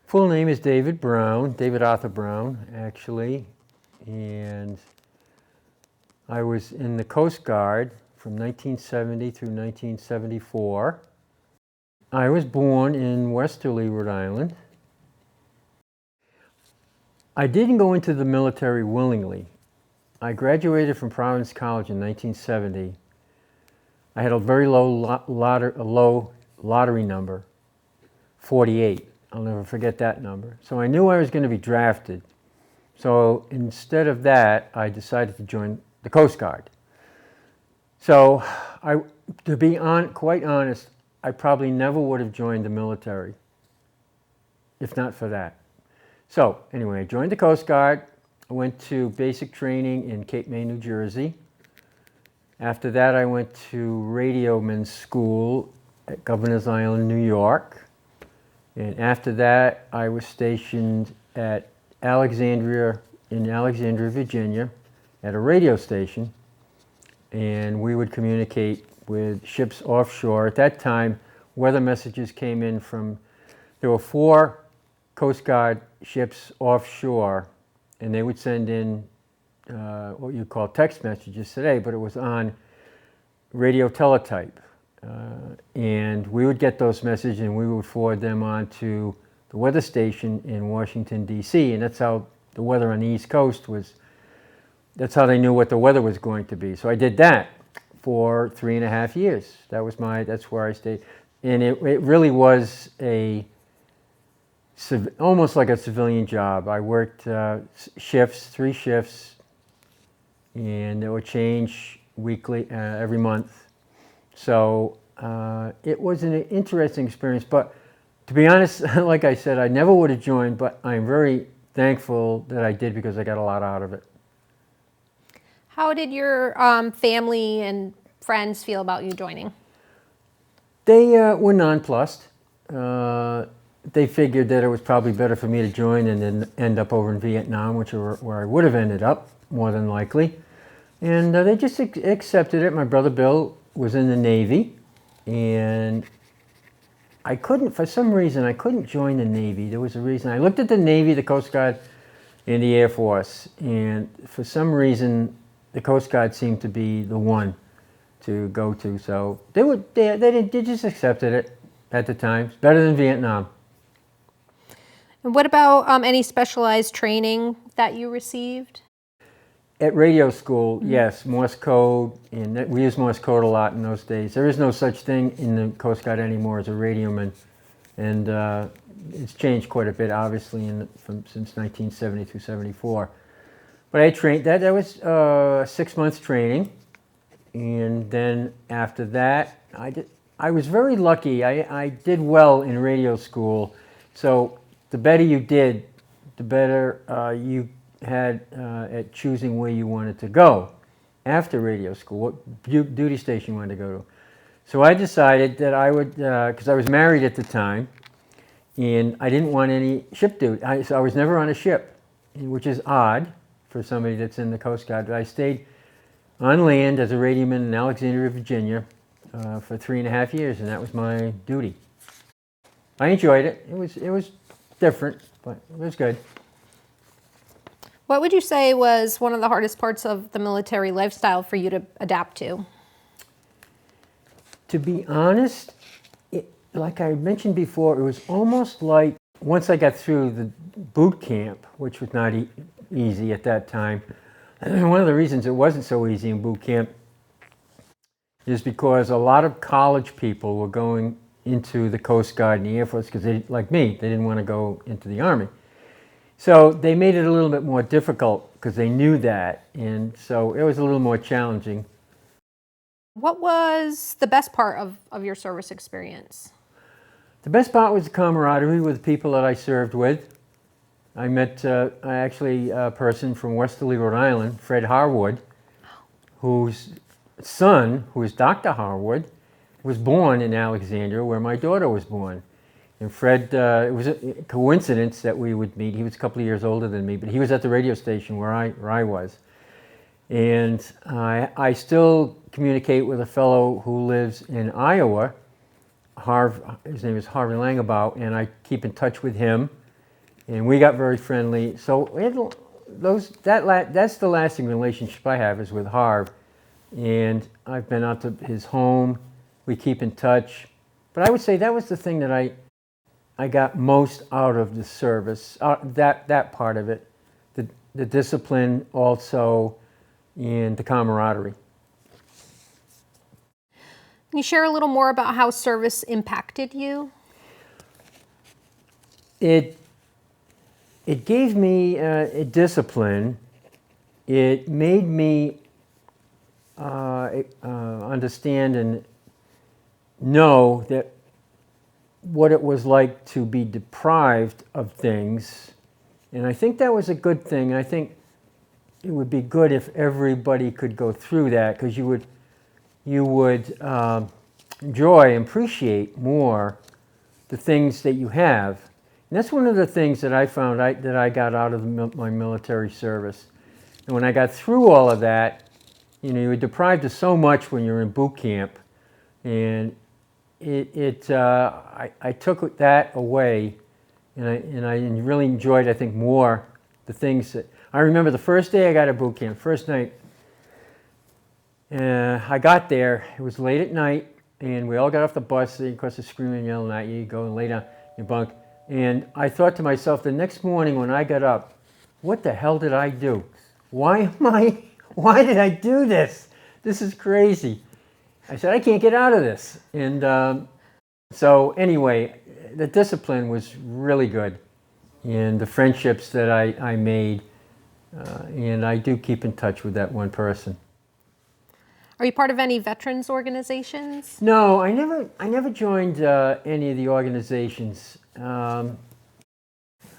Full name is David Brown, David Arthur Brown, actually. And I was in the Coast Guard from 1970 through 1974. I was born in Westerly, Rhode Island. I didn't go into the military willingly. I graduated from Providence College in 1970. I had a very low lottery number, 48. I'll never forget that number. So I knew I was going to be drafted. So instead of that, I decided to join the Coast Guard. So to be quite honest, I probably never would have joined the military if not for that. So anyway, I joined the Coast Guard. I went to basic training in Cape May, New Jersey. After that, I went to radioman's school at Governor's Island, New York. And after that, I was stationed at Alexandria, Virginia, at a radio station. And we would communicate with ships offshore. At that time, weather messages came in there were 4 Coast Guard ships offshore, and they would send in what you call text messages today, but it was on radio teletype. And we would get those messages and we would forward them on to the weather station in Washington, D.C. And that's how the weather on the East Coast that's how they knew what the weather was going to be. So I did that for 3.5 years. That's where I stayed. And it really was almost like a civilian job. I worked shifts, 3 shifts, and it would change weekly, every month. So it was an interesting experience, but to be honest, like I said, I never would have joined, but I'm very thankful that I did because I got a lot out of it. How did your family and friends feel about you joining? They were nonplussed. They figured that it was probably better for me to join and then end up over in Vietnam, where I would have ended up, more than likely. And they just accepted it. My brother Bill was in the Navy, and for some reason, I couldn't join the Navy. There was a reason. I looked at the Navy, the Coast Guard, and the Air Force, and for some reason, the Coast Guard seemed to be the one to go to. So they just accepted it at the time. It's better than Vietnam. And what about any specialized training that you received? At radio school, yes, Morse code, and we used Morse code a lot in those days. There is no such thing in the Coast Guard anymore as a radioman, and it's changed quite a bit, obviously, since 1970 through 74. But I trained, that was 6 months training, and then after that, I was very lucky. I did well in radio school, so the better you did, the better you had at choosing where you wanted to go after radio school, what duty station you wanted to go to. So I decided that I would, because I was married at the time, and I didn't want any ship duty. So I was never on a ship, which is odd for somebody that's in the Coast Guard. But I stayed on land as a radioman in Alexandria, Virginia, for 3.5 years, and that was my duty. I enjoyed it. It was different, but it was good. What would you say was one of the hardest parts of the military lifestyle for you to adapt to? To be honest, like I mentioned before, it was almost like once I got through the boot camp, which was not easy at that time. And one of the reasons it wasn't so easy in boot camp is because a lot of college people were going into the Coast Guard and the Air Force because, like me, they didn't want to go into the Army. So they made it a little bit more difficult because they knew that, and so it was a little more challenging. What was the best part of your service experience? The best part was the camaraderie with the people that I served with. I met actually a person from Westerly, Rhode Island, Fred Harwood, whose son, who is Dr. Harwood, was born in Alexandria, where my daughter was born. And Fred, it was a coincidence that we would meet. He was a couple of years older than me, but he was at the radio station where I was. And I still communicate with a fellow who lives in Iowa. His name is Harvey Langabout, and I keep in touch with him. and we got very friendly. So that's the lasting relationship I have is with Harv, and I've been out to his home. We keep in touch, but I would say that was the thing that I got most out of the service. That part of it, the discipline also, and the camaraderie. Can you share a little more about how service impacted you? It gave me a discipline. It made me understand and know that what it was like to be deprived of things. And I think that was a good thing. I think it would be good if everybody could go through that, because you would enjoy and appreciate more the things that you have. And that's one of the things that I found that I got out of my military service. And when I got through all of that, you were deprived of so much when you're in boot camp, and I took that away, and I really enjoyed, I think, more the things that I remember. The first day I got to boot camp, first night, I got there. It was late at night, and we all got off the bus. Of course, they're screaming and yelling at you. You go and lay down in your bunk. And I thought to myself, the next morning when I got up, what the hell did I do? Why did I do this? This is crazy. I said, I can't get out of this. And so anyway, the discipline was really good. And the friendships that I made, and I do keep in touch with that one person. Are you part of any veterans organizations? No, I never joined any of the organizations. I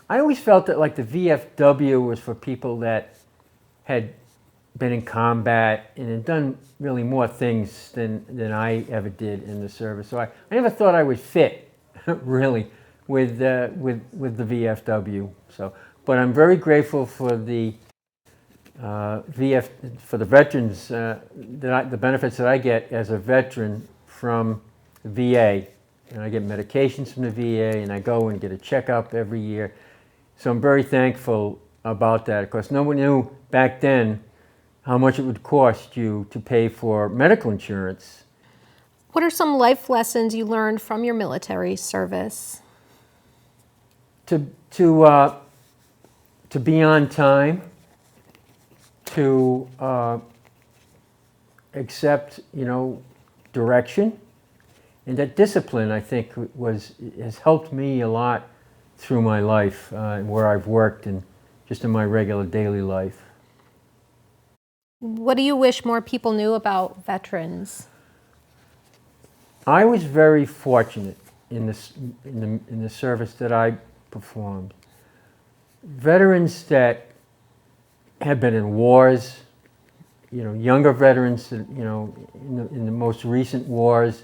always felt that like the VFW was for people that had been in combat and had done really more things than I ever did in the service. So I never thought I would fit really with the VFW. So, but I'm very grateful for the for the veterans, the benefits that I get as a veteran from the VA. And I get medications from the VA, and I go and get a checkup every year. So I'm very thankful about that. Of course, no one knew back then how much it would cost you to pay for medical insurance. What are some life lessons you learned from your military service? To be on time, to accept, direction, and that discipline, I think, has helped me a lot through my life, where I've worked and just in my regular daily life. What do you wish more people knew about veterans? I was very fortunate in the service that I performed. Veterans that have been in wars, younger veterans, in the most recent wars.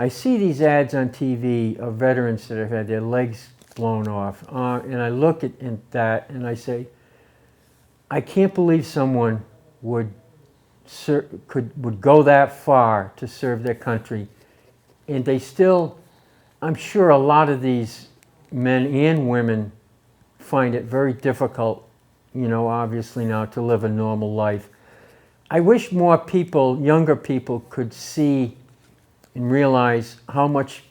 I see these ads on TV of veterans that have had their legs blown off, and I look at that and I say, I can't believe someone would go that far to serve their country, and they still, I'm sure a lot of these men and women find it very difficult, obviously now, to live a normal life. I wish more people, younger people, could see and realize how much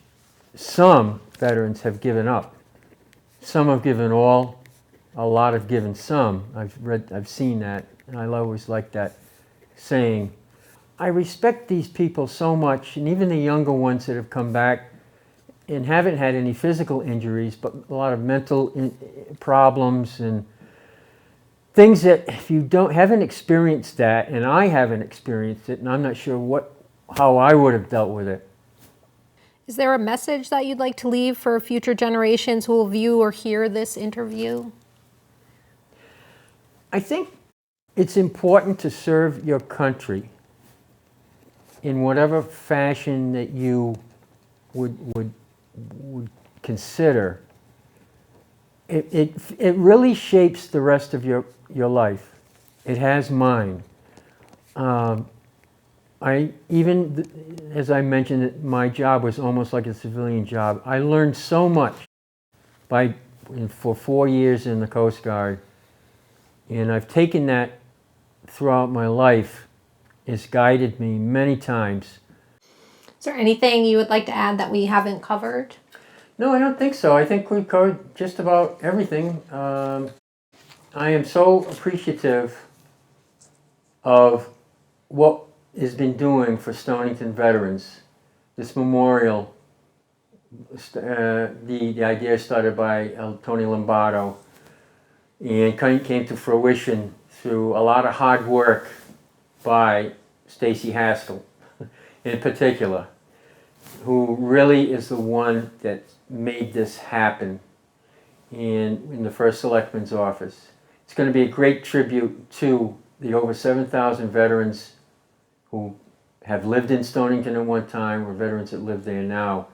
some veterans have given up. Some have given all, a lot have given some. I've seen that, and I always like that saying. I respect these people so much, and even the younger ones that have come back and haven't had any physical injuries, but a lot of mental problems and things that if you haven't experienced that, and I haven't experienced it, and I'm not sure how I would have dealt with it. Is there a message that you'd like to leave for future generations who will view or hear this interview? I think it's important to serve your country in whatever fashion that you would consider. It really shapes the rest of your life. It has mine. As I mentioned, my job was almost like a civilian job. I learned so much by for 4 years in the Coast Guard, and I've taken that throughout my life. It's guided me many times. Is there anything you would like to add that we haven't covered? No, I don't think so. I think we've covered just about everything. I am so appreciative of what has been doing for Stonington veterans. This memorial, the idea started by Tony Lombardo, and came to fruition through a lot of hard work by Stacy Haskell in particular, who really is the one that made this happen in the first selectman's office. It's going to be a great tribute to the over 7,000 veterans who have lived in Stonington at one time, or veterans that live there now,